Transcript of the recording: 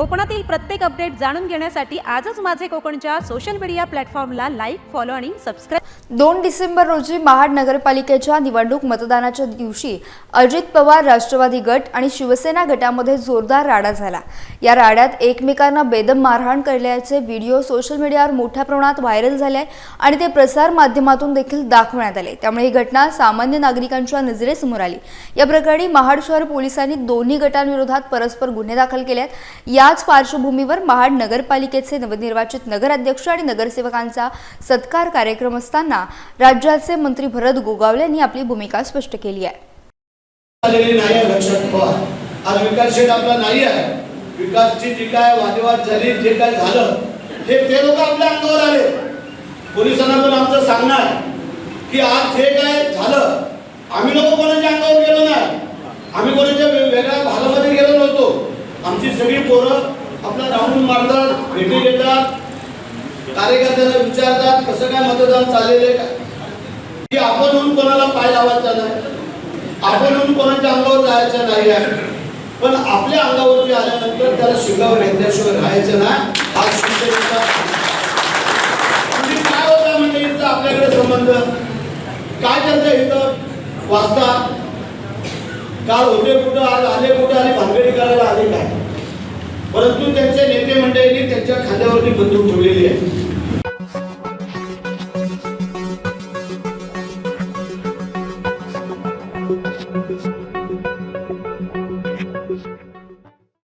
कोकणातील प्रत्येक अपडेट जाणून घेण्यासाठी आजच माझे कोकणच्या सोशल मीडिया प्लॅटफॉर्मला लाईक, फॉलो आणि सबस्क्राईब। 2 डिसेंबर रोजी महाड नगरपालिकेच्या निवडणूक मतदानाच्या दिवशी अजित पवार राष्ट्रवादी गट आणि शिवसेना गटामध्ये जोरदार राडा झाला। या राड्यात एकमेकांना बेदम मारहाण केल्याचे व्हिडिओ सोशल मीडियावर मोठ्या प्रमाणात व्हायरल झाले आणि ते प्रसार माध्यमातून देखील दाखवण्यात आले। त्यामुळे ही घटना सामान्य नागरिकांच्या नजरेसमोर आली। या प्रकरणी महाड शहर पोलिसांनी दोन्ही गटांविरोधात परस्पर गुन्हे दाखल केले आहेत। याच पार्श्वभूमीवर महाड नगरपालिकेचे नवनिर्वाचित नगराध्यक्ष आणि नगरसेवकांचा सत्कार कार्यक्रम असताना राज्याचे मंत्री भरत गोगावले यांनी आपली भूमिका स्पष्ट केली आहे। आज विकास शेड आपला नाही आहे। विकासची जी काय वादविवाद झाली, जे काय झालं ते लोक आपल्या अंगावर आले। पोलिसांना पण आमचं सांगणं आहे की आज जे काय झालं आम्ही लोक कोणाच्या अंगावर गेलो नाही, आम्ही कोणाच्या वेगळ्या भागामध्ये गेलो नव्हतो। आमची सगळी पोरं आपला राऊंड मारतात, भेटी घेतात, कार्यकर्त्यांना विचारतात कसं काय मतदान चाललेलं आहे की आपण होऊन कोणाला पाय लावायचा नाही, आपण होऊन कोणाच्या अंगावर जायचं नाही आहे। पण आपल्या अंगावरती आल्यानंतर त्याला शिंगावर घेतल्याशिवाय राहायचं नाही। हा शिवसेनेचा काय होता म्हणजे इथं आपल्याकडे संबंध काय त्यांचा इथं वाचता काल होते कुठं, आज आले कुठं आणि भानगडी करायला आले काय। परंतु त्यांचे नेते मंडळींनी त्यांच्या खांद्यावरती बंदूक ठेवलेली आहे।